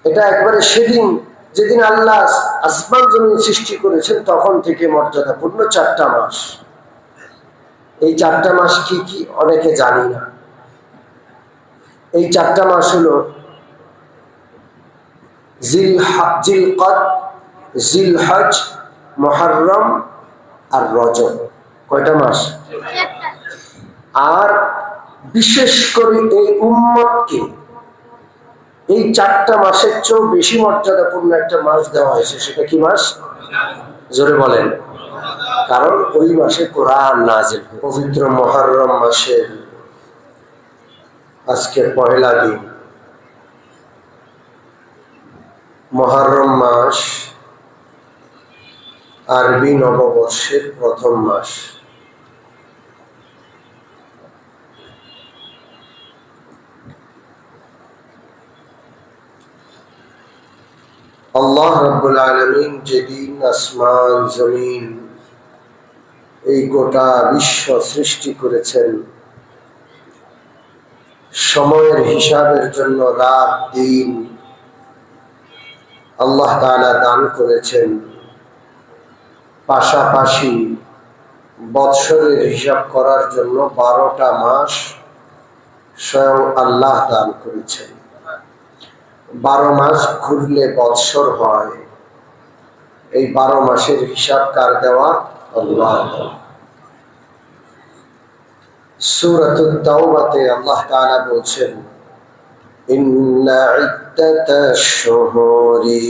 এটা একবারে সেদিন যেদিন আল্লাহ আসমান জমিন সৃষ্টি করেছেন তখন থেকে মর্যাদাপূর্ণ 4টা মাস। এই 4টা মাস কি কি অনেকে জানি না। এই 4টা মাস হলো জিলকদ, জিলহজ, মুহররম আর রজব। কয়টা মাস? আর বিশেষ করে এই উম্মতকে এই 4টা মাসের চেয়েও বেশি মর্যাদাপূর্ণ একটা মাস দেওয়া হয়েছে। সেটা কি মাস? জোরে বলেন। কারণ ওই মাসে কোরআন নাযিল। পবিত্র মুহররম মাসের আজকে পহেলা দিন। মুহররম মাস আরবি নববর্ষের প্রথম মাস। আল্লাহ রাব্বুল আলামিন যেদিন আসমান জমিন এই গোটা বিশ্ব সৃষ্টি করেছেন, সময়ের হিসাবের জন্য রাত দিন আল্লাহ তাআলা দান করেছেন, পাশাপাশি বৎসরের হিসাব করার জন্য 12টা মাস স্বয়ং আল্লাহ দান করেছেন। 12 মাস ঘুরলে বৎসর হয়। এই 12 মাসের হিসাব কার দেওয়া? আল্লাহ। সূরাতুত তাওবাতে আল্লাহ তাআলা বলছেন, ইন্না ইদ্দাতাশ শুহুরি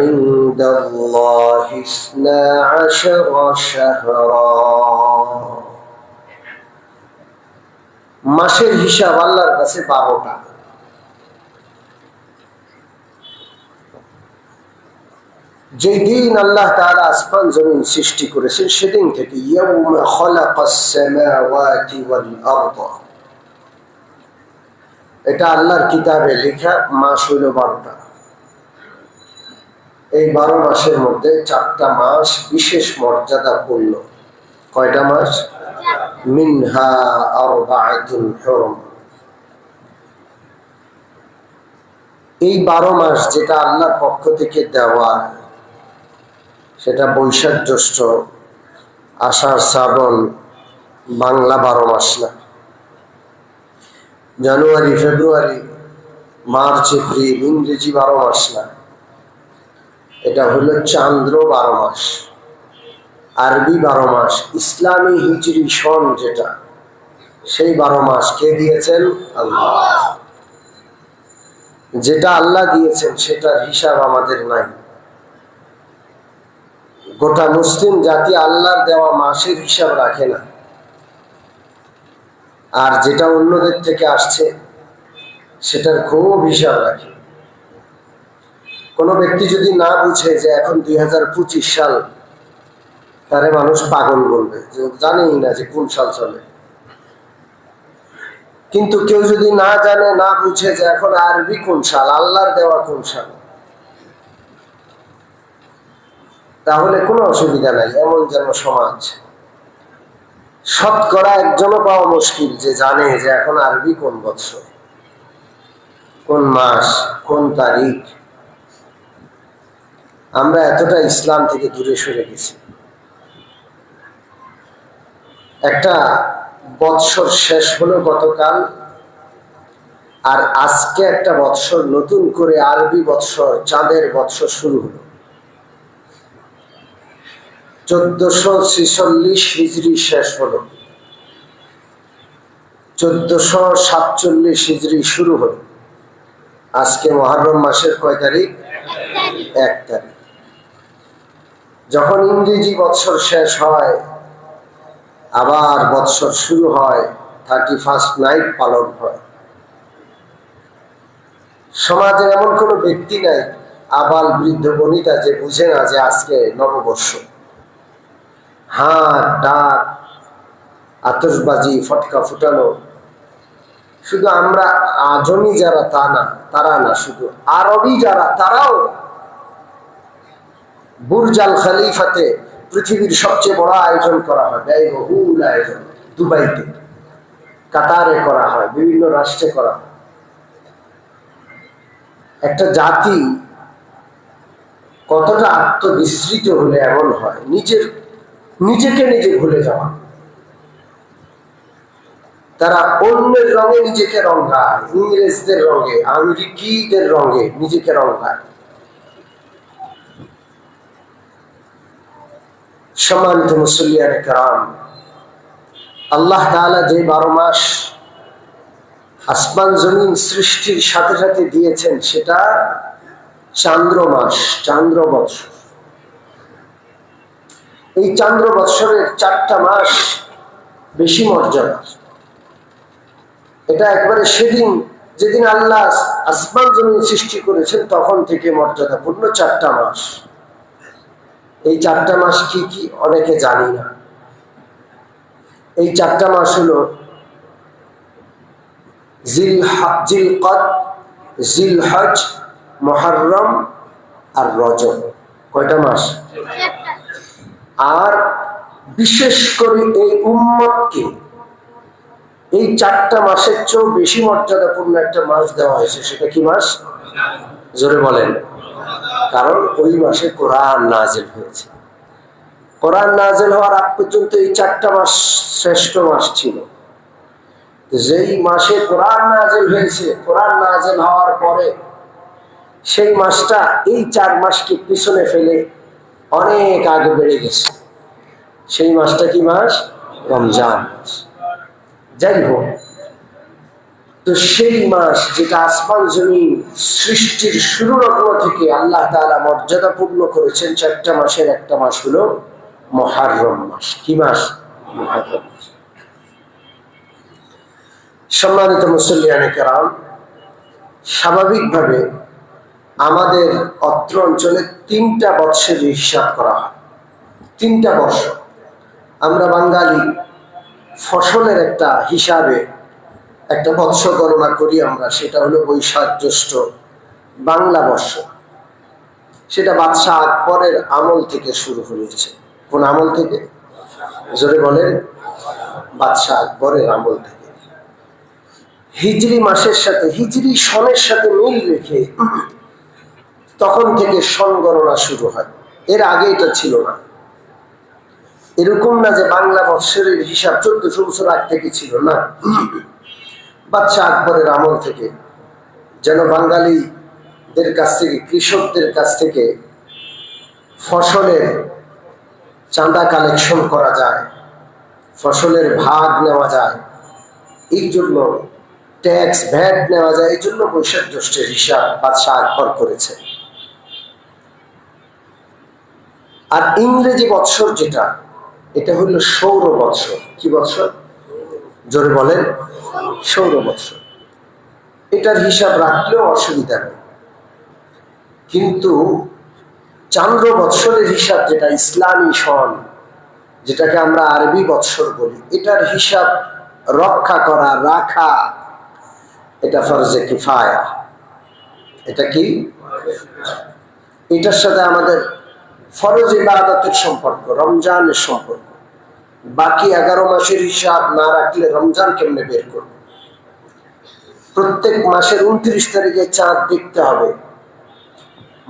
ইনদাল্লাহি 12 শাহরা। মাসের হিসাব আল্লাহর কাছে 12টা। যেই দিন আল্লাহ তাআলা আসমান জমিন সৃষ্টি করেছেন সেদিন থেকে ইয়াউমা খালাকাস সামাওয়াতি ওয়াল আরদ, এটা আল্লাহর কিতাবে লেখা। মাস হইল 12টা। এই 12 মাসের মধ্যে 4টা মাস বিশেষ মর্যাদাপূর্ণ। কয়টা মাস? মিনহা আরবাআতুন হুরুম। এই 12 মাস যেটা আল্লাহর পক্ষ থেকে দেওয়া, সেটা বৈশাখ জ্যৈষ্ঠ আষাঢ় শ্রাবণ বাংলা 12 মাস না। জানুয়ারি ফেব্রুয়ারি মার্চ এপ্রিল ইংরেজি 12 মাস না। এটা হলো চান্দ্র 12 মাস, আরবি 12 মাস, ইসলামী হিজরি সন যেটা, সেই 12 মাস কে দিয়েছেন? আল্লাহ। যেটা আল্লাহ দিয়েছেন সেটার হিসাব আমাদের নাই। গোটা মুসলিম জাতি আল্লাহর দেওয়া মাসের হিসাব রাখে না, আর যেটা অন্যদের থেকে আসছে সেটার খুব হিসাব রাখে। কোনো ব্যক্তি যদি না বুঝে যে এখন 2025 সাল, তারে মানুষ পাগল বলবে, যে জানেই না যে কোন সাল চলে। কিন্তু কেউ যদি না জানে, না বুঝে যে এখন আরবি কোন সাল, আল্লাহর দেওয়া কোন সাল, তাহলে কোনো অসুবিধা নাই। এমন যেন সমাজ শতকরা একজনও পাওয়া মুশকিল যে জানে যে এখন আরবি কোন বৎসর, কোন মাস, কোন তারিখ। আমরা এতটা ইসলাম থেকে দূরে সরে গেছি। একটা বৎসর শেষ হলো গতকাল, আর আজকে একটা বৎসর নতুন করে আরবি বৎসর, চাঁদের বৎসর শুরু হলো। 1446 হিজরি শেষ হলো, 1447 হিজরি শুরু হলো। আজকে মুহররম মাসের কয় তারিখ? 1 তারিখ। যখন ইংরেজি বৎসর শেষ হয়, আবার বৎসর শুরু হয়, 31st নাইট পালন হয়। সমাজে এমন কোনো ব্যক্তি নাই, আবাল বৃদ্ধ বনিতা, যে বুঝে না যে আজকে নববর্ষ। হাত ডাক, আতশবাজি, ফটকা ফুটানো। শুধু আমরা আজমি যারা তা না, তারা না, শুধু আরবি যারা তারাও। বুর্জ আল খলিফাতে পৃথিবীর সবচেয়ে বড় আয়োজন করা হয়, ব্যয়বহুল আয়োজন। দুবাইতে, কাতারে করা হয়, বিভিন্ন রাষ্ট্রে করা হয়। একটা জাতি কতটা আত্মবিস্মৃত হলে এমন হয়, নিজেকে নিজে ভুলে যাওয়া। তারা অন্যের রঙে নিজেকে রঙায়, ইংরেজদের রঙে, আমেরিকিদের রঙে নিজেকে রঙায়। সম্মানিত মুসল্লিয়ানে কেরাম, আল্লাহ তাআলা যে 12 মাস আসমান জমিন সৃষ্টির সাথে সাথে দিয়েছেন সেটা চান্দ্র মাস, চান্দ্র বৎসর। এই চান্দ্র বৎসরের 4টা মাস বেশি মর্যাদা। এটা একবারে সেদিন যেদিন আল্লাহ আসমান জমিন সৃষ্টি করেছেন তখন থেকে মর্যাদাপূর্ণ 4টা মাস। এই 4টা মাস কি কি অনেকে জানি না। এই 4টা মাস হলো জিলকদ, জিলহজ, মুহররম আর রজব। কয়টা মাস? আর বিশেষ করে এই উম্মতকে এই 4টা মাসের চেয়েও বেশি মর্যাদাপূর্ণ একটা মাস দেওয়া হয়েছে। সেটা কি মাস? জোরে বলেন। কারণ ওই মাসে কোরআন নাজিল হয়েছে। কোরআন নাজিল হওয়ার আগ পর্যন্ত এই 4টা মাস শ্রেষ্ঠ মাস ছিল। যেই মাসে কোরআন নাজিল হয়েছে, কোরআন নাজিল হওয়ার পরে সেই মাসটা এই 4 মাসকে পিছনে ফেলে অনেক আগে বেড়ে গেছে। সেই মাসটা কি মাস? রমজান মাস। যাই হোক, তো সেই মাস যেটা আসমান জমিন সৃষ্টির শুরু লগ্ন থেকে আল্লাহ তাআলা মর্যাদাপূর্ণ করেছেন, 4টা মাসের একটা মাস হলো মুহররম মাস। কি মাস? মুহররম মাস। সম্মানিত মুসল্লিয়ানে কেরাম, স্বাভাবিকভাবে আমাদের অত্র অঞ্চলে 3টা বৎসরের হিসাব করা হয়। 3টা বর্ষ। আমরা বাঙালি ফসলের একটা হিসাবে একটা বৎসর গণনা করি আমরা, সেটা হলো বৈশাখ জ্যৈষ্ঠ বাংলা বর্ষ। সেটা বাদশাহ আকবরের আমল থেকে শুরু হয়েছে। কোন আমল থেকে? জোরে বলেন। বাদশাহ আকবরের আমল থেকে। হিজরি মাসের সাথে, হিজরি সনের সাথে মিল রেখে তখন থেকে সন গণনা শুরু হয়। এর আগে এটা ছিল না। এরকম না যে বাংলা বৎসরের হিসাব 1400 বছর আগ থেকে ছিল, না। বাদশাহ আকবরের আমল থেকে যেন বাঙালিদের কাছ থেকে, কৃষকদের কাছ থেকে ফসলের চাঁদা কালেকশন করা যায়, ফসলের ভাগ নেওয়া যায়, এই জন্য ট্যাক্স ভ্যাট নেওয়া যায়, এই জন্য বৈশাখ জ্যৈষ্ঠের হিসাব বাদশাহ আকবর করেছে। আর ইংরেজি বৎসর যেটা, এটা হলো সৌর বৎসর। কি বৎসর? জোরে বলেন। সৌর বৎসর। এটার হিসাব রাখলেও অসুবিধা নেই, কিন্তু চান্দ্র বৎসরের হিসাব যেটা ইসলামী সন, যেটাকে আমরা আরবি বৎসর বলি, এটার হিসাব রক্ষা করা, রাখা, এটা ফরজে কিফায়া। এটা কি? এটার সাথে আমাদের ফরজ ইবাদতের সম্পর্ক, রমজানের সম্পর্ক। বাকি 11 মাসের হিসাব না রাখলে রমজান কেমনে বের করব? প্রত্যেক মাসের 29 তারিখে চাঁদ দেখতে হবে।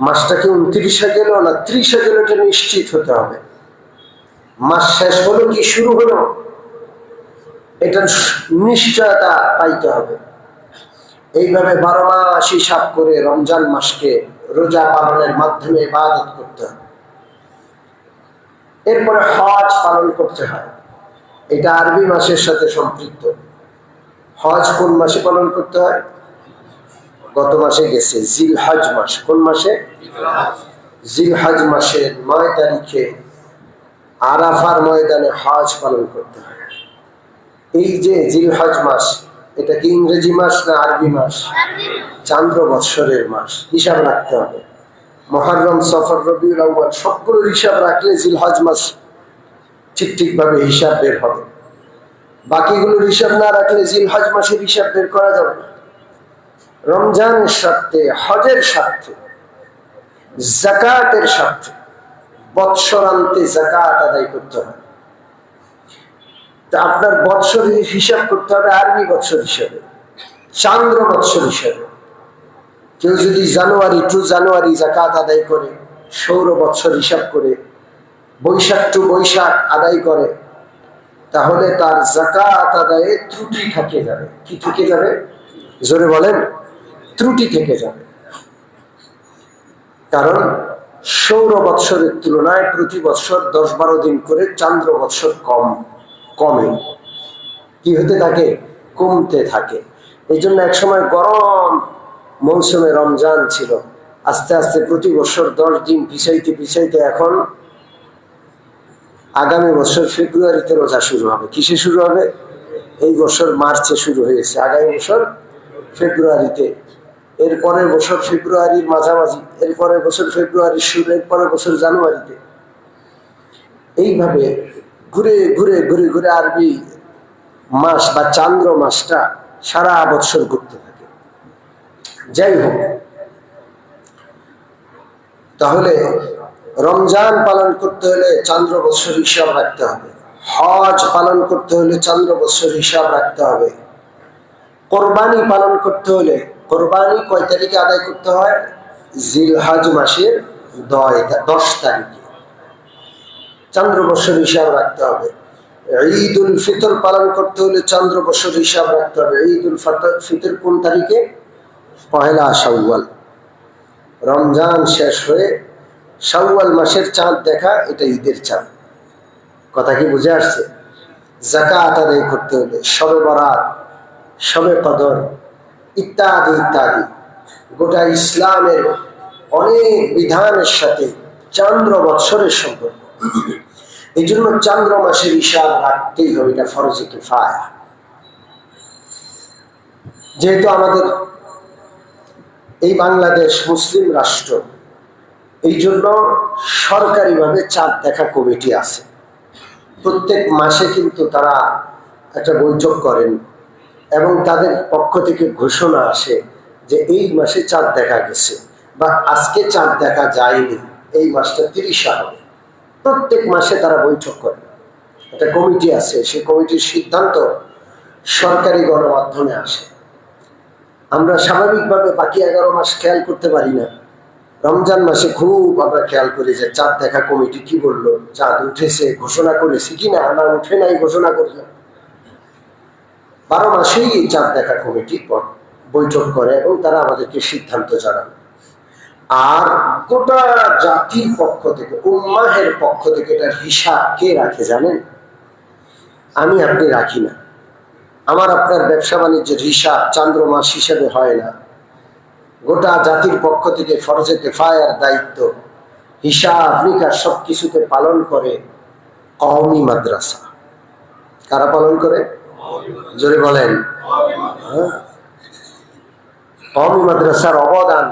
মাসটা কি 29 গেল না 30 গেল, এটা নিশ্চিত হতে হবে। মাস শেষ হলো কি শুরু হলো, এটা নিশ্চয়তা পাইতে হবে। এইভাবে 12 মাস হিসাব করে রমজান মাসকে রোজা পালনের মাধ্যমে ইবাদত করতে হবে। এরপরে হজ পালন করতে হয়। এটা আরবি মাসের সাথে সম্পৃক্ত। হজ কোন মাসে পালন করতে হয়? গত মাসে গেছে জিলহজ মাস। কোন মাসে? জিলহজ মাসের 9 তারিখে আরাফার ময়দানে হজ পালন করতে হয়। এই যে জিলহজ মাস, এটা কি ইংরেজি মাস না আরবি মাস? চান্দ্র বৎসরের মাস। হিসাব রাখতে হবে। মুহররম, সফর, রবিউল আউয়াল সবগুলোর হিসাব রাখলে জিলহজ মাস ঠিকভাবে হিসাব বের হবে। বাকিগুলোর হিসাব না রাখলে জিলহজ মাসের হিসাব বের করা যাবে না। রমজানের স্বার্থে, হজের স্বার্থে, যাকাতের স্বার্থে বৎসরান্তে যাকাত আদায় করতে হয়। তা আপনার বৎসরের হিসাব করতে হবে আরবি বৎসর হিসাবে, চান্দ্র বৎসর হিসাবে। কেউ যদি জানুয়ারি টু জানুয়ারি যাকাত আদায় করে, সৌর বৎসর হিসাব করে বৈশাখ টু বৈশাখ আদায় করে, তাহলে তার যাকাত আদায়ে ত্রুটি থেকে যাবে। কি থেকে যাবে? জোরে বলেন। ত্রুটি থেকে যাবে। কারণ সৌর বৎসরের তুলনায় প্রতি বৎসর 10-12 দিন করে চান্দ্র বৎসর কমে। কি হতে থাকে? কমতে থাকে। এই জন্য একসময় গরম মৌসুমে রমজান ছিল, আস্তে আস্তে প্রতি বছর 10 দিন পিছাইতে এখন আগামী বছর ফেব্রুয়ারিতে রোজা শুরু হবে। কিসে শুরু হবে? এই বছর মার্চে শুরু হয়েছে, আগামী বছর ফেব্রুয়ারিতে, এরপরের বছর ফেব্রুয়ারির মাঝামাঝি, এরপরের বছর ফেব্রুয়ারির শুরু, এরপরের বছর জানুয়ারিতে। এইভাবে ঘুরে ঘুরে ঘুরে ঘুরে আরবি মাস বা চান্দ্র মাসটা সারা বছর ঘুরতে থাকে। যাই হোক, তাহলে রমজান পালন করতে হলে চান্দ্র বৎসর হিসাব রাখতে হবে, হজ পালন করতে হলে চান্দ্র বৎসর হিসাব রাখতে হবে, কোরবানি পালন করতে হলে, কোরবানি কয় তারিখে আদায় করতে হয়? জিলহজ মাসের 10 তারিখে চান্দ্র বৎসর হিসাব রাখতে হবে। ঈদ উল ফিতর পালন করতে হলে চান্দ্র বৎসর হিসাব রাখতে হবে। ঈদ উল ফিতর কোন তারিখে? 1 শাওয়াল। রমজান শেষ হয়ে শাওয়াল মাসের চাঁদ দেখা, এটা ঈদের চাঁদ। কথা কি বুঝে আসছে? যাকাত আদায় করতে হলে শবে বরাত, শবে কদর ইত্যাদি ইত্যাদি গোটা ইসলামের অনেক বিধানের সাথে চান্দ্র বৎসরের সম্পর্ক। এই জন্য চান্দ্র মাসের হিসাব রাখতেই হবে, এটা ফরজে কিফায়া। যেহেতু আমাদের এই বাংলাদেশ মুসলিম রাষ্ট্র, এই জন্য সরকারিভাবে চাঁদ দেখা কমিটি আছে। প্রত্যেক মাসে কিন্তু তারা একটা বৈঠক করেন এবং তাদের পক্ষ থেকে ঘোষণা আসে যে এই মাসে চাঁদ দেখা গেছে বা আজকে চাঁদ দেখা যায়নি, এই মাসটা 30 হবে। প্রত্যেক মাসে তারা বৈঠক করে, একটা কমিটি আছে, সেই কমিটির সিদ্ধান্ত সরকারি গণমাধ্যমে আসে। আমরা স্বাভাবিকভাবে বাকি 11 মাস খেয়াল করতে পারি না। রমজান মাসে খুব আমরা খেয়াল করি যে চাঁদ দেখা কমিটি কি বললো, চাঁদ উঠেছে ঘোষণা করেছি কিনা, না উঠে নাই ঘোষণা করলাম। 12 মাসেই এই চাঁদ দেখা কমিটি বৈঠক করে এবং তারা আমাদেরকে সিদ্ধান্ত জানান। আর গোটা জাতির পক্ষ থেকে, উম্মাহের পক্ষ থেকে এটার হিসাব কে রাখে জানেন? আমি আপনি রাখি না। আমার আপনার ব্যবসা বাণিজ্যের হিসাব চান্দ্র মাস হিসাবে হয় না। গোটা জাতির পক্ষ থেকে ফরজে কিফায়ার দায়িত্ব, হিসাব নিকাশ সবকিছুতে পালন করে কওমি মাদ্রাসা। কারা পালন করে? জোরে বলেন। কওমি মাদ্রাসার অবদান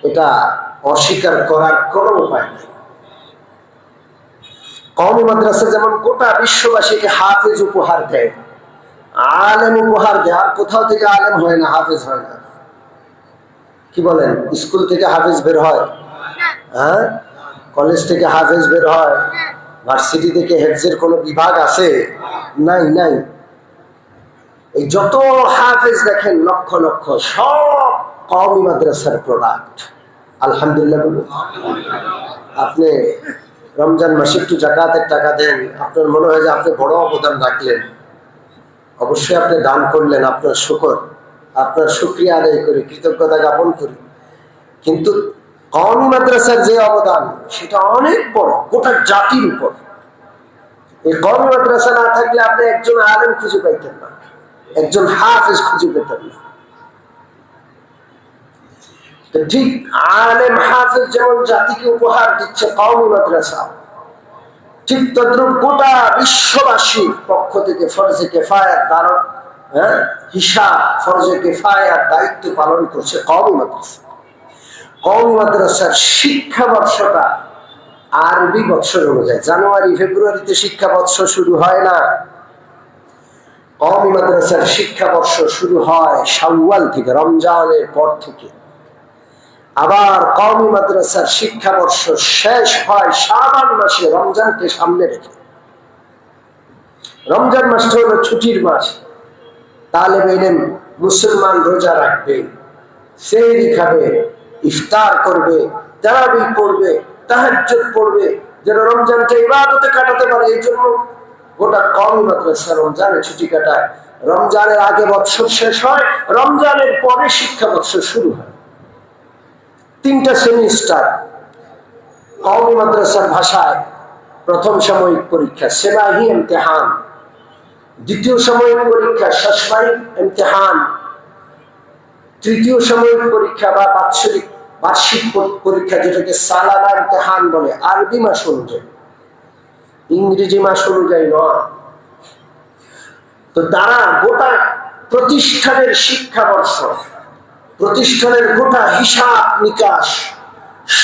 এটা অস্বীকার করার কোনো উপায় নেই। কওমি মাদ্রাসা যেমন গোটা বিশ্ববাসীকে হাফেজ উপহার দেয়, আলেম উপহার দেয়, আর কোথাও থেকে আলেম হয় না, হাফেজ হয় না। কি বলেন? স্কুল থেকে হাফেজ বের হয়? হ্যাঁ, কলেজ থেকে হাফেজ বের হয়? ভার্সিটি থেকে হেফজের কোনো বিভাগ আছে? নাই, নাই। এই যত হাফেজ দেখেন লক্ষ লক্ষ, সব কওমি মাদ্রাসার প্রোডাক্ট। আলহামদুলিল্লাহ বলুন। আপনি রমজান মাসে একটু যাকাতের টাকা দেন, আপনার মনে হয় যে আপনি বড় অবদান রাখলেন। অবশ্যই আপনি দান করলেন, আপনার শুকর, আপনার শুকরিয়া আদায় করি, কৃতজ্ঞতা জ্ঞাপন করি। কিন্তু কওমি মাদ্রাসার যে অবদান সেটা অনেক বড়, গোটা জাতির উপর। এই কওমি মাদ্রাসা না থাকলে আপনি একজন আলেম খুঁজে পাইতেন না, একজন হাফেজ খুঁজে পেতেন না। ঠিক আলেম হাফেজ যেমন জাতিকে উপহার দিচ্ছে কওমি মাদ্রাসা, ঠিক তদ্রুপ গোটা বিশ্ববাসীর পক্ষ থেকে ফরজে কিফায়ার হিসাব, ফরজে কিফায়ার দায়িত্ব পালন করছে কওমি মাদ্রাসা। কওমি মাদ্রাসার শিক্ষা বর্ষটা আরবি বৎসর অনুযায়ী, জানুয়ারি ফেব্রুয়ারিতে শিক্ষা বৎসর শুরু হয় না। কওমি মাদ্রাসার শিক্ষাবর্ষ শুরু হয় শাওয়াল থেকে, রমজানের পর থেকে। আবার কওমি মাদ্রাসার শিক্ষাবর্ষ শেষ হয় শাবান মাসে, রমজানকে সামনে রেখে। রমজান মাসটা হলো ছুটির মাস, তালেবে ইলম মুসলমান রোজা রাখবে, সেহরি খাবে, ইফতার করবে, তারাবি পড়বে, তাহাজ্জুদ পড়বে, যেন রমজানটা ইবাদতে কাটাতে পারে। এই জন্য গোটা কওমি মাদ্রাসা রমজানে ছুটি কাটায়। রমজানের আগে বৎসর শেষ হয়, রমজানের পরে শিক্ষা বৎসর শুরু হয়। 3টা সেমিস্টার। কওমি মাদ্রাসার ভাষায় প্রথম সাময়িক পরীক্ষা সেবাহি ইমতিহান, দ্বিতীয় সাময়িক পরীক্ষা শাসমায়িক ইমতিহান, তৃতীয় সাময়িক পরীক্ষা বা বার্ষিক পরীক্ষা যেটাকে সালানা ইমতিহান বলে, আরবি মাস অনুযায়ী, ইংরেজি মাস অনুযায়ী নয়। তো তারা গোটা প্রতিষ্ঠানের শিক্ষাবর্ষ, প্রতিষ্ঠানের গোটা হিসাব নিকাশ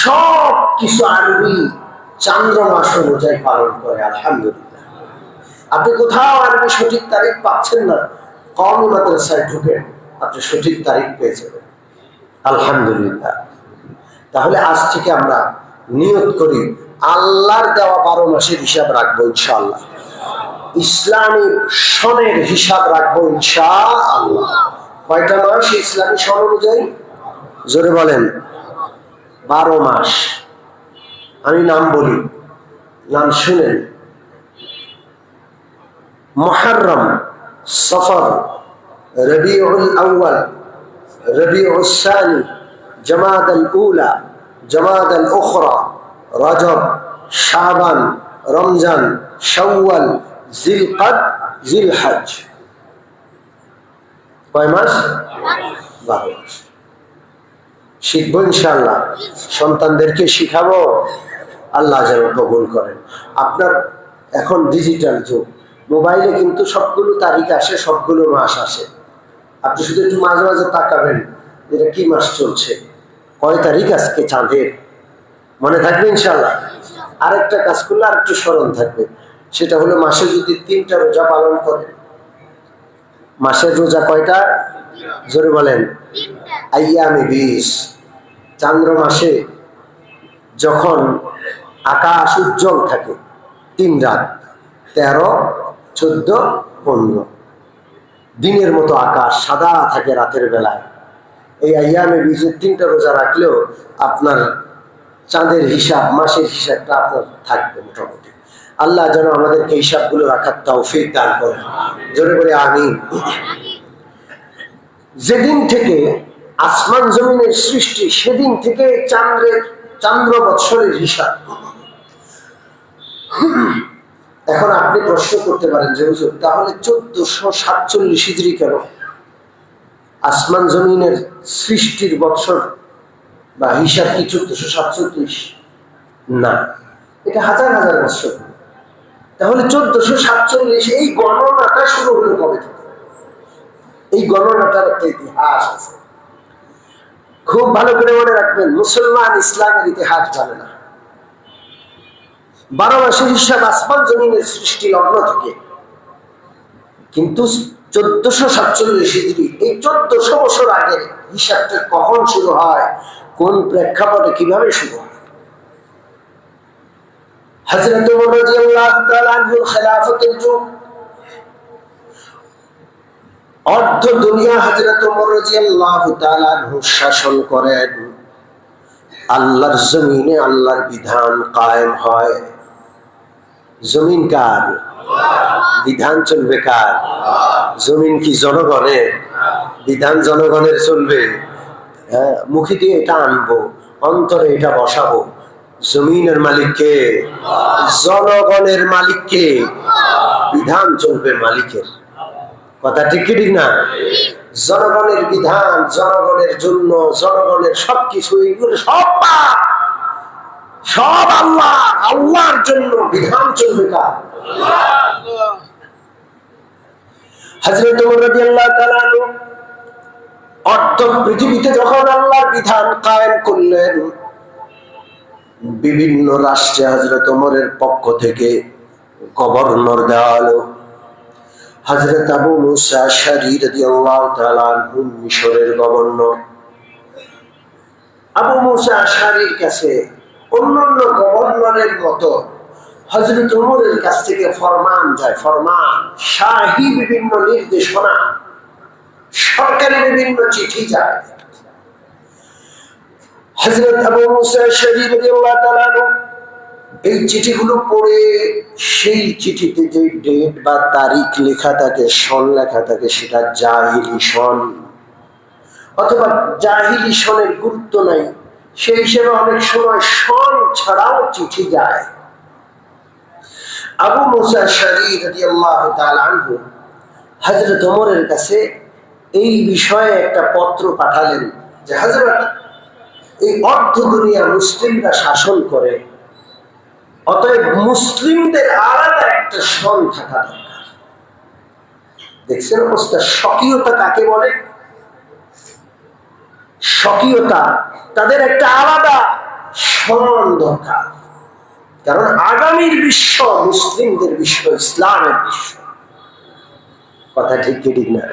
সব কিছু আরবি চান্দ্র মাস অনুযায়ী পালন করে। আলহামদুলিল্লাহ। আপনি কোথাও আরবি সঠিক তারিখ পাচ্ছেন না, কওমি মাদ্রাসায় ঢুকেন, আপনি সঠিক তারিখ পেয়ে যাবেন। আলহামদুলিল্লাহ। তাহলে আজ থেকে আমরা নিয়ত করি আল্লাহর দেওয়া 12 মাসের হিসাব রাখবো ইনশাআল্লাহ, ইসলামী সনের হিসাব রাখবো ইনশাআল্লাহ। কয়টা মাস ইসলামী সন অনুযায়ী? জোরে বলেন। 12 মাস। আমি নাম বলি, নাম শুনেন। মুহররম, সফর, রবিউল আউয়াল, রবিউল সানি, জামাদাল উলা, জামাদাল উখরা, রজব, শাবান, রমজান, শাওয়াল, জিলকাদ, জিলহজ। কয় মাস? 12 মাস। শিখবো ইনশাআল্লাহ, সন্তানদেরকে শিখাবো। আল্লাহ যেন কবুল করেন। আপনার এখন ডিজিটাল যুগ, মোবাইলে কিন্তু সবগুলো তারিখ আসে, সবগুলো মাস আসে। আপনি শুধু একটু মাঝে মাঝে তাকাবেন এটা কি মাস চলছে, কয় তারিখ আজকে চাঁদের, মনে থাকবে ইনশাআল্লাহ। আরেকটা কাজ করলে আর একটু স্মরণ থাকবে, সেটা হলো মাসে যদি 3টা রোজা পালন করেন। মাসের রোজা কয়টা? জোরে বলেন। আইয়ামে 20। চান্দ্র মাসে যখন আকাশ উজ্জ্বল থাকে, 3 রাত, 13, 14, 15, দিনের মতো আকাশ সাদা থাকে রাতের বেলায়। এই আইয়ামে 20-এর 3টা রোজা রাখলেও আপনার চাঁদের হিসাব, মাসের হিসাবটা আপনার থাকবে মোটামুটি। আল্লাহ যেন আমাদেরকে হিসাবগুলো রাখার তৌফিক দান করেন। জোরে করে আমিন। যেদিন থেকে আসমান জমিনের সৃষ্টি, সেদিন থেকে চান্দ্র বৎসরের হিসাব। এখন আপনি প্রশ্ন করতে পারেন যে হুজুর তাহলে 1447 হিজরি কেন? আসমান জমিনের সৃষ্টির বৎসর বা হিসাব কি 1447? না, এটা হাজার হাজার বৎসর। তাহলে 1447 এই গণনাটা শুরু হলো কবে থেকে? এই গণনাটার একটা ইতিহাস আছে, খুব ভালো করে মনে রাখবেন। মুসলমান ইসলামের ইতিহাস জানে না। 12 মাসের হিসাব আসমান জমিনের সৃষ্টি লগ্ন থেকে, কিন্তু 1447 হিজরি, এই 1400 বছর আগের হিসাবটা কখন শুরু হয়, কোন প্রেক্ষাপটে, কিভাবে শুরু হয়? হযরত ওমর রাদিয়াল্লাহু তাআলা আনহুর খেলাফতের যুগ, অর্ধ দুনিয়া হযরত ওমর রাদিয়াল্লাহু তাআলা আনহু শাসন করেন। আল্লাহর জমিনে আল্লাহর বিধান কায়েম হয়। জমিন কার? বিধান চলবে কার? জমিন কি জনগণের? বিধান জনগণের চলবে। হ্যাঁ, মুখে দিয়ে এটা আনবো, অন্তরে এটা বসাবো। জমিনের মালিককে, জনগণের মালিককে, বিধান চলবে মালিকের। কথা ঠিক কি ঠিক না? জনগণের বিধান, জনগণের জন্য, জনগণের সবকিছু, এগুলো সব আল্লাহ, আল্লাহর জন্য বিধান চলবে কার? হযরত ওমর রাদিয়াল্লাহু তাআলা অর্ধ পৃথিবীতে যখন আল্লাহর বিধান কায়েম করলেন, বিভিন্ন রাষ্ট্রে হযরত ওমরের পক্ষ থেকে গভর্নর দেওয়া হলো। হযরত আবু মুসা আশআরী রাদিয়াল্লাহু তাআলা আনহু মিশরের গভর্নর। আবু মুসা আশআরীর কাছে অন্যান্য গভর্নরের মতো হযরত ওমরের কাছ থেকে ফরমান যায়, ফরমান, শাহী বিভিন্ন নির্দেশনা, সরকারি বিভিন্ন চিঠি যায়। হযরত আবু মুসা আশআরী রাদিয়াল্লাহু তাআলা এই চিঠিগুলো পড়ে সেই চিঠিতে যে ডেট বা তারিখ লেখা থাকে, সন লেখা থাকে, সেটা জাহিলি সন, অথবা জাহিলি সনের গুরুত্ব নাই, সেই হিসেবে অনেক সময় সন ছাড়াও চিঠি যায়। আবু মুসা আশআরী রাদিয়াল্লাহু তাআলা আনহু হযরত ওমরের কাছে এই বিষয়ে একটা পত্র পাঠালেন যে হযরত, এই অর্ধ দুনিয়া মুসলিমরা শাসন করে, অতএব মুসলিমদের আলাদা একটা সন থাকা দরকার। দেখছেন অবস্থা, স্বকীয়তা কাকে বলে? স্বকীয়তা, তাদের একটা আলাদা সন দরকার, কারণ আগামীর বিশ্ব মুসলিমদের বিশ্ব, ইসলামের বিশ্ব। কথা ঠিক কি ঠিক না?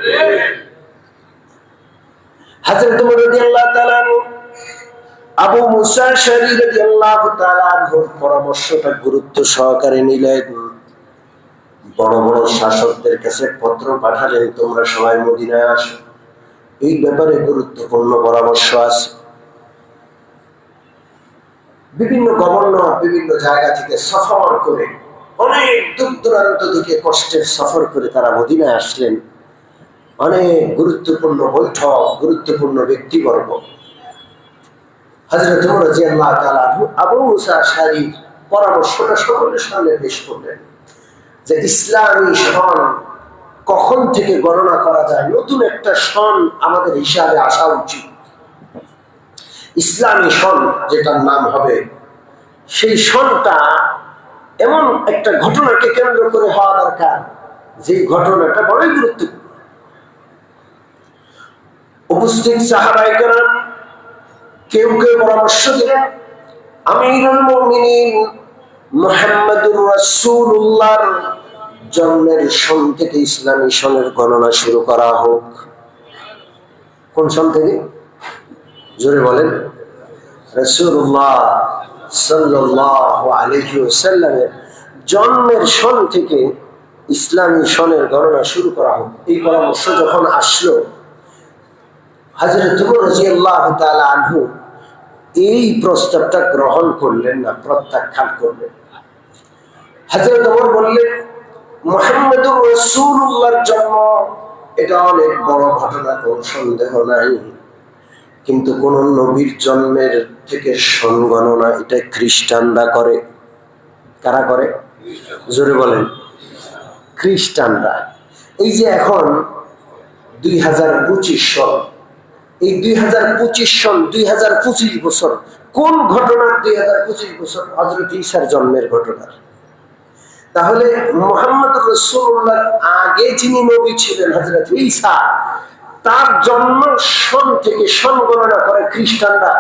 হযরত ওমর রাদিয়াল্লাহু তাআলা আবু মুসা আশআরী রাদিয়াল্লাহু তাআলা আনহুর পরামর্শটা গুরুত্ব সহকারে নিলেন। বড় বড় শাসকদের কাছে পত্র পাঠালেন, তোমরা সবাই মদিনায় আসো, এই ব্যাপারে গুরুত্বপূর্ণ পরামর্শ আছে। বিভিন্ন গভর্নর বিভিন্ন জায়গা থেকে সফর করে, অনেক দূর দূরান্ত থেকে কষ্টের সফর করে তারা মদিনায় আসলেন। অনেক গুরুত্বপূর্ণ বৈঠক, গুরুত্বপূর্ণ ব্যক্তিবর্গ। হযরত ওমর রাদিয়াল্লাহু তাআলা আবু মুসা আশআরীর পরামর্শটা সকলের সামনে পেশ করলেন যে ইসলামী সন কখন থেকে গণনা করা যায়, নতুন একটা সন আমাদের হিসাবে আসা উচিত। ইসলামী সন যেটার নাম হবে, সেই সনটা এমন একটা ঘটনাকে কেন্দ্র করে হওয়া দরকার, যে ঘটনাটা বড়ই গুরুত্বপূর্ণ। উপস্থিত সাহাবায়ে কেরাম কেউ কেউ পরামর্শ দিলেন, আমিরুল মুমিনিন মুহাম্মদুর রাসূলুল্লাহর জন্মের সন থেকে ইসলামী সনের গণনা শুরু করা হোক। কোন সন থেকে? জোরে বলেন। রাসূলুল্লাহ সাল্লাল্লাহু আলাইহি ওয়াসাল্লামের জন্মের সন থেকে ইসলামী সনের গণনা শুরু করা হোক। এই পরামর্শ যখন আসলো, হযরত ওমর রাদিয়াল্লাহু তাআলা আনহু এই প্রস্তাবটা গ্রহণ করলেন না, প্রত্যাখ্যান করলেন। হযরত ওমর বললেন, মুহাম্মদুর রাসূলুল্লাহর জন্ম এটা অনেক বড় ঘটনা, কোনো সন্দেহ নাই, কিন্তু কোন নবীর জন্মের থেকে সন গণনা এটা খ্রিস্টানরা করে। কারা করে? জোরে বলেন। খ্রিস্টানরা। এই যে এখন 2025 সন, এই 2025 সন 2025 বছর, কোন ঘটনার 2025 বছর? হযরত ঈসার জন্মের ঘটনার। তাহলে মুহাম্মদুর রাসূলুল্লাহর আগে যিনি নবী ছিলেন হযরত ঈসা, তার জন্ম সন থেকে সন গণনা করে খ্রিস্টানরা।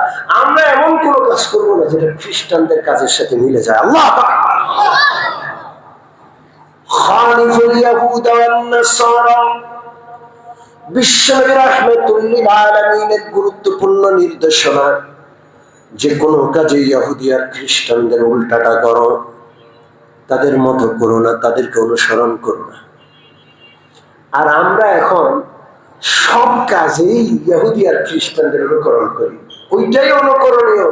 আমরা এমন কোন কাজ করবো না যেটা খ্রিস্টানদের কাজের সাথে মিলে যায়। আল্লাহু আকবার। খালিফুল ইয়াহুদ ওয়ান নাসারা, বিশ্বনবী রাহমাতুল লিল আলামিনের গুরুত্বপূর্ণ নির্দেশনা, যে কোনো কাজে ইহুদি আর খ্রিস্টানদের উল্টাটা করো, তাদের মতো করো না, তাদেরকে অনুসরণ করো না। আর আমরা এখন সব কাজেই ইহুদি আর খ্রিস্টানদের অনুকরণ করি, ওইটাই অনুকরণীয়,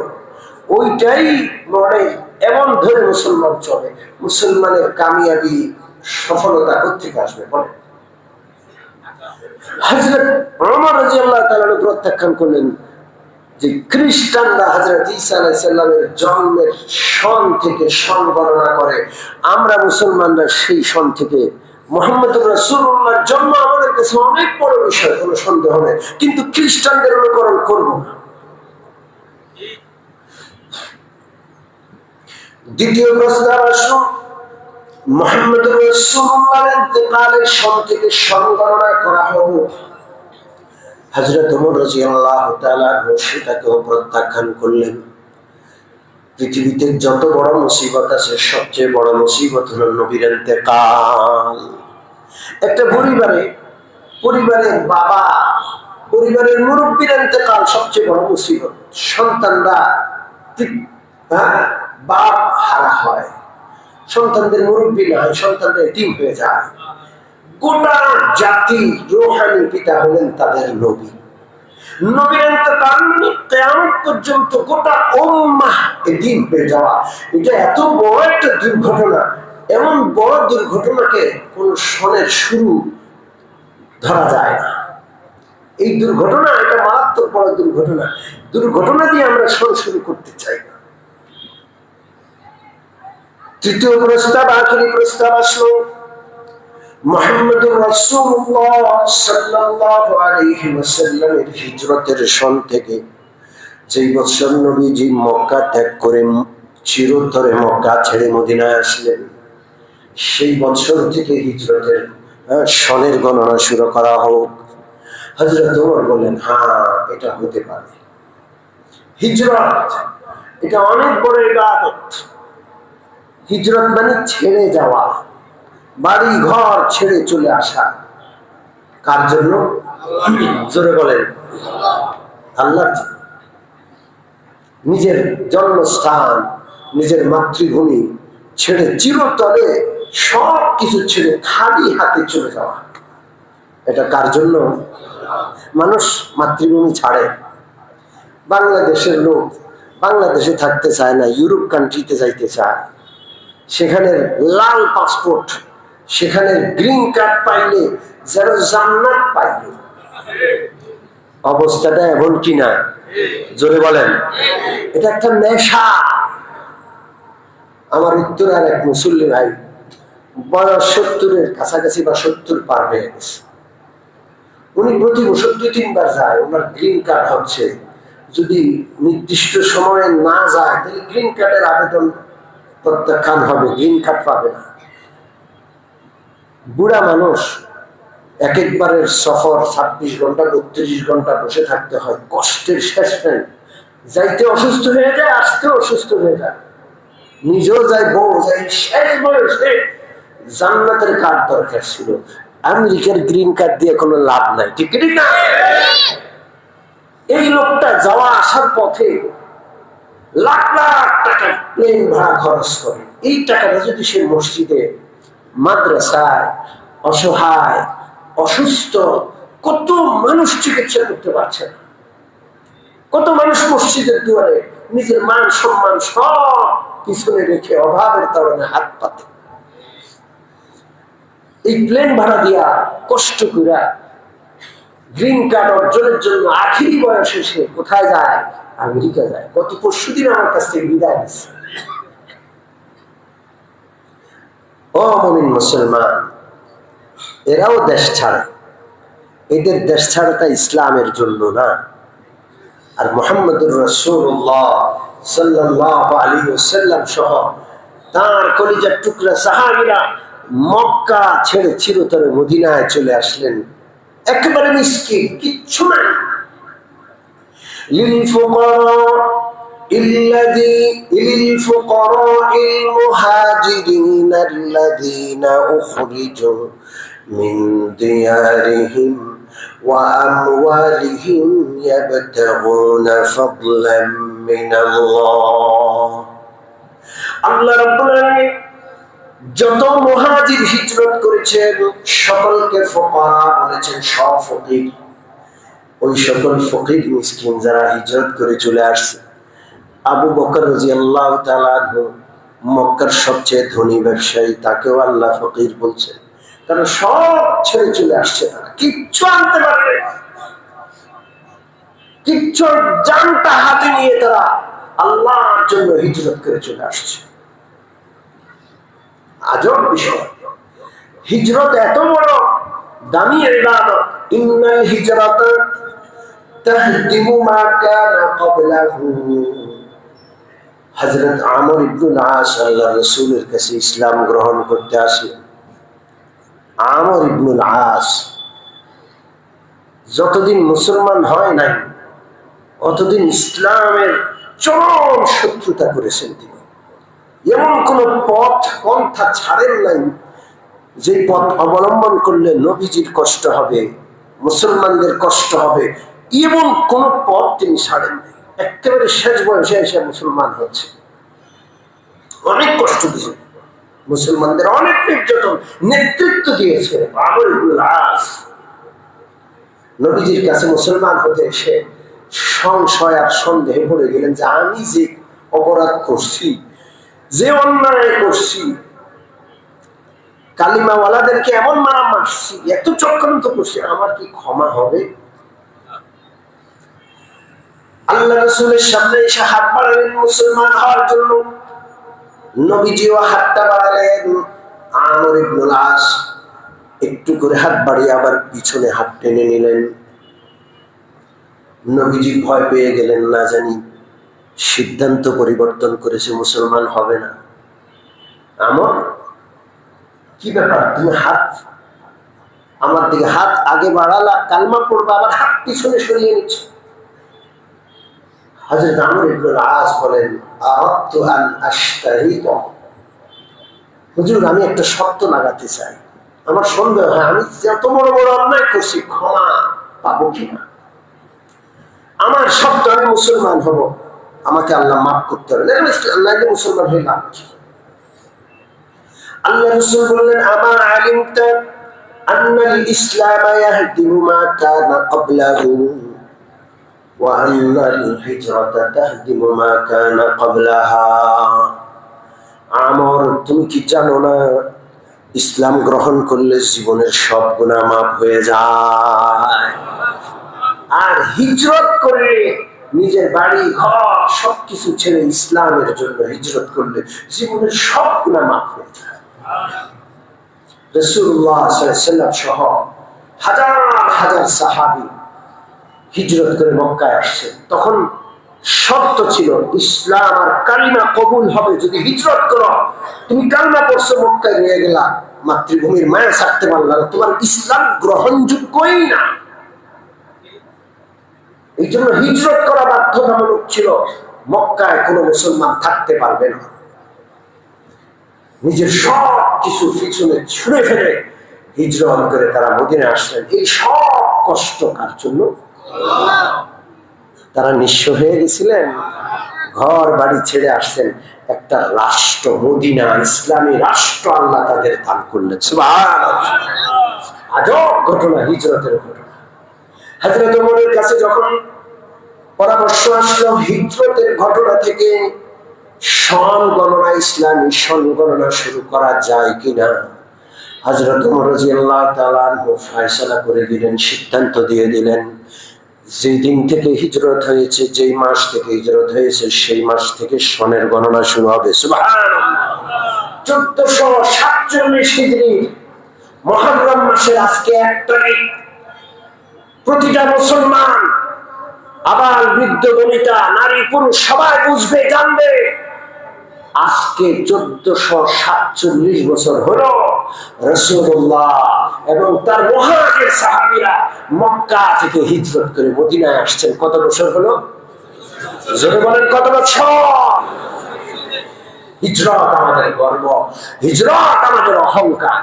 ওইটাই মনে, এমন ধরে মুসলমান চলে। মুসলমানের কামিয়াবি সফলতা কোথেকে আসবে বলে? হযরত ওমর রাদিয়াল্লাহু তাআলা প্রত্যাখ্যান করলেন যে খ্রিস্টানরা হযরত ঈসা আলাইহিস সালামের জন্মের সন থেকে সন গণনা করে, আমরা মুসলমানরা সেই সন থেকে মুহাম্মদুর রাসূলুল্লাহর জন্ম আমাদের কাছে অনেক বড় বিষয়, কোনো সন্দেহ নেই, কিন্তু খ্রিস্টানদের অনুকরণ করব না। দ্বিতীয় প্রস্তাব আসুন, মুহাম্মদুর রাসূলুল্লাহর ইন্তেকালের সন থেকে সন গণনা করা হোক। হযরত ওমর রাদিয়াল্লাহু তাআলা সেটাকেও প্রত্যাখ্যান করলেন। পৃথিবীতে যত বড় মুসিবত আছে, সবচেয়ে বড় মুসিবত হলো নবীর ইন্তেকাল। একটা পরিবারের বাবা, পরিবারের মুরব্বীর ইন্তেকাল সবচেয়ে বড় মুসিবত। সন্তানরা বাপ হারা হয়, সন্তানদের মুরব্বী নয়, সন্তানরা এতিম হয়ে যায়। গোটা জাতি রূহানি পিতা হলেন তাদের নবী। নবীর ইন্তেকাল মানে কিয়ামত পর্যন্ত গোটা উম্মাহ এদিন হয়ে যাওয়া, এটা এত বড় একটা দুর্ঘটনা। এমন বড় দুর্ঘটনাকে কোন সনের শুরু ধরা যায় না। এই দুর্ঘটনা, এটা মারাত্মক বড় দুর্ঘটনা। দুর্ঘটনা দিয়ে আমরা সন শুরু করতে চাই না। তৃতীয় প্রস্তাব, আখেরি প্রস্তাব আসলো মুহাম্মদুর রাসূলুল্লাহ সাল্লাল্লাহু আলাইহি ওয়াসাল্লামের হিজরতের সন থেকে যেই বছর নবীজি মক্কা ত্যাগ করে চিরতরে মক্কা ছেড়ে মদিনায় আসলেন, সেই বছর থেকে হিজরতের সনের গণনা শুরু করা হোক। হযরত ওমর বললেন, হ্যাঁ, এটা হতে পারে। হিজরত এটা অনেক বড় ইবাদত। হিজরত মানে ছেড়ে যাওয়া, বাড়ি ঘর ছেড়ে চলে আসা। কার জন্য? জোরে বলেন, আল্লাহর জন্য। নিজের জন্মস্থান, নিজের মাতৃভূমি ছেড়ে চিরতরে সব কিছু ছেড়ে খালি হাতে চলে যাওয়া, এটা কার জন্য? মানুষ মাতৃভূমি ছাড়ে। বাংলাদেশের লোক বাংলাদেশে থাকতে চায় না, ইউরোপ কান্ট্রিতে যাইতে চায়। সেখানে লাল পাসপোর্ট, সেখানে গ্রিন কার্ড পাইলে যেন জান্নাত পাইল। অবস্থাটা এমন কিনা? জোরে বলেন। এটা একটা নেশা। আমার উত্তরার এক মুসল্লি ভাই, বয়স 70-এর কাছাকাছি বা 70 পার হয়ে গেছে। উনি প্রতি বছর 2-3 বার যায়। ওনার গ্রিন কার্ড হচ্ছে, যদি নির্দিষ্ট সময়ে না যায় তাহলে গ্রিন কার্ডের আবেদন প্রত্যাখ্যান হবে, গ্রিন কার্ড পাবে না। বুড়া মানুষ, এক একবারের সফর 26 ঘন্টা 32 ঘন্টা বসে থাকতে হয়, কষ্টের শেষ নেই। যাইতে অসুস্থ হয়ে যায়, আসতে অসুস্থ হয়ে যায়, নিজেও যায়, বউ যায়। শেষ বয়সে জান্নাতের কার্ড দরকার ছিল। আমেরিকার গ্রিন কার্ড দিয়ে কোনো লাভ নাই, ঠিক না? এই লোকটা যাওয়া আসার পথে লাখ লাখ টাকা প্লেন ভাড়া খরচ করে। এই টাকাটা যদি সে মসজিদে, মাদ্রাসায়, অসহায়, অসুস্থ, কত মানুষ চিকিৎসা করতে পারছে না, কত মানুষ মসজিদের দুয়ারে নিজের মান সম্মান সব পিছনে রেখে অভাবের কারণে হাত পাতে। এই প্লেন ভাড়া দিয়া কষ্ট করে গ্রিন কার্ড অর্জনের জন্য আখেরি বয়সে সে কোথায় যায়? আমেরিকা যায়। গত পরশুদিন আমার কাছ থেকে বিদায় নিচ্ছে। ও মুমিন মুসলমান, এরাও দেশ ছাড়ে। এদের দেশ ছাড়াটা ইসলামের জন্য না। আর মুহাম্মদুর রাসূলুল্লাহ সাল্লাল্লাহু আলাইহি ওয়াসাল্লাম সহ তার কলিজার টুকরা সাহাবীরা মক্কা ছেড়ে চিরতরে মদিনায় চলে আসলেন। একেবারে মিসকিন, কিচ্ছু নাই। للفقراء المهاجرين الذين أخرجوا من ديارهم وأموالهم يبتغون فضلا من الله আল্লাহ রাব্বুল আলামিন যত মুহাজির হিজরত করেছেন সকলকে ফুকারা বলেছেন, সব ফকির। ওই সকল ফকির মিসকিন যারা হিজরত করে চলে আসছে, আবু বকর রাদিয়াল্লাহু তাআলা আনহু মক্কার সবচেয়ে ধনী ব্যবসায়ী, তাকেও আল্লাহ ফকির বলছে, কারণ সব ছেড়ে চলে আসছে। তারা কিচ্ছু আনতে পারবে, কিচ্ছু জানটা হাতে নিয়ে তারা আল্লাহর জন্য হিজরত করে চলে আসছে। আজব বিষয়, হিজরত এত বড় দামি ইবাদত। ইন্নাল হিজরাত তাহদিমু মা কানা ক্বাবলাহু। হযরত আমর ইবনুল আস আল্লাহর রাসূলের কাছে ইসলাম গ্রহণ করতে আসলেন। আমর ইবনুল আস যতদিন মুসলমান হয় নাই অতদিন ইসলামের চরম শত্রুতা করেছেন তিনি। এমন কোন পথ পন্থা ছাড়েন নাই যে পথ অবলম্বন করলে নবীজির কষ্ট হবে, মুসলমানদের কষ্ট হবে, এমন কোন পথ তিনি ছাড়েন নাই। একেবারে শেষ বয়সে এসে মুসলমান হচ্ছে। অনেক কষ্ট দিয়েছে মুসলমানদের, অনেক নির্যাতন, নেতৃত্ব দিয়েছে আমর ইবনুল আস। নবীজির কাছে মুসলমান হতে এসে সংশয় আর সন্দেহে পড়ে গেলেন যে আমি যে অপরাধ করছি, যে অন্যায় করছি, কালিমাওয়ালাদেরকে এমন মারা মারছি, এত চক্রান্ত করছি, আমার কি ক্ষমা হবে? আল্লাহ রাসূলের সামনে এসে হাত বাড়ালেন মুসলমান হওয়ার জন্য। নবীজিও হাতটা বাড়ালেন। আমর ইবনুল আস একটু করে হাত বাড়িয়ে আবার পিছনে হাত টেনে নিলেন। নবীজি ভয় পেয়ে গেলেন, না জানি সিদ্ধান্ত পরিবর্তন করেছে, মুসলমান হবে না। আমর, কি ব্যাপার, তুমি হাত আমার দিকে হাত আগে বাড়ালা, কালমা পড়বা, আবার হাত পিছনে সরিয়ে নিচ্ছ। হযরত আমর ইবনুল আস বলেন, আরাদতু আন আশতাহিদ, হুজুর আমি একটা শর্ত লাগাতে চাই, আমার সন্দেহ হয় আমি যত বড় বড় অন্যায় করছি ক্ষমা পাবো কিনা। আমার শর্ত, আমি মুসলমান হব, আমাকে আল্লাহ মাফ করতে হবে, নাইলে মুসলমান হয়ে লাভ কি? আল্লাহ রাসূল বললেন, আমা আলিমতা আন্নাল ইসলাম ইয়াহদিমু মা কানা ক্বাবলাহু ওয়া আন্নাল হিজরাতা তাহদিমু মা কানা ক্বাবলাহা। আমর, তুমি কি জানো না ইসলাম গ্রহণ করলে জীবনের সব গুনাহ মাফ হয়ে যায়, আর হিজরত করে নিজের বাড়ি ঘর সবকিছু ছেড়ে ইসলামের জন্য হিজরত করলে জীবনের সব গুনাহ মাফ হয়ে যায়। রাসূলুল্লাহ সাল্লাল্লাহু আলাইহি ওয়াসাল্লাম সহ হাজার হাজার সাহাবী হিজরত করে মক্কায় আসছেন। তখন শর্ত ছিল ইসলাম আর কালিমা কবুল হবে যদি হিজরত করো। তুমি কালিমা পড়ছো, মক্কায় রয়ে গেলা, মাতৃভূমির মায়া ছাড়তে পারলা না, তোমার ইসলাম গ্রহণযোগ্যই না। এই জন্য হিজরত করা বাধ্যতামূলক ছিল, মক্কায় কোনো মুসলমান থাকতে পারবে না। নিজের সব কিছু পিছনে ছুঁড়ে ফেলে হিজরত করে তারা মদিনায় আসলেন। এই সব কষ্ট কার জন্য? তারা নিঃস্ব হয়ে গেছিলেন, ঘর বাড়ি ছেড়ে আসছেন, একটা রাষ্ট্র মদিনা, ইসলামী রাষ্ট্র আল্লাহ তাদের দান করলেন। সুবহানাল্লাহ। আজব ঘটনা, হিজরতের ঘটনা। হযরত ওমরের কাছে যখন পরামর্শ আসলো হিজরতের ঘটনা থেকে সন গণনা, ইসলামী সন গণনা শুরু করা যায় কিনা, হযরত ওমর রাদিয়াল্লাহু তাআলা আনহু ফয়সালা করে দিলেন, সিদ্ধান্ত দিয়ে দিলেন, যেই দিন থেকে হিজরত হয়েছে, যেই মাস থেকে হিজরত হয়েছে, সেই মাস থেকে সনের গণনা শুরু হবে। সুবহানাল্লাহ। 1447 হিজরি মুহররম মাসের আজকে 1 তারিখ। প্রতিটা মুসলমান, আবাল বৃদ্ধ বনিতা, নারী পুরুষ সবাই বুঝবে, জানবে আজকে 1447 বছর হলো রাসূলুল্লাহ এবং তার মুহাজির সাহাবীরা মক্কা থেকে হিজরত করে মদিনায় আসছেন। কত বছর হলো? জোরে বলেন, কত বছর? হিজরত আমাদের গর্ব, হিজরত আমাদের অহংকার।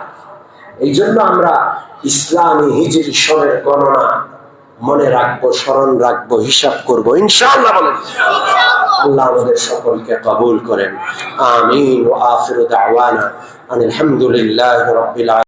এই জন্য আমরা ইসলামী হিজরি সনের গণনা মনে রাখবো, স্মরণ রাখবো, হিসাব করবো ইনশাআল্লাহ। বলেন আল্লাহ আমাদের সকলকে কবুল করেন। আমিন। ওয়া আখিরু দাওয়ানা আনিল হামদুলিল্লাহি রাব্বিল আলামিন।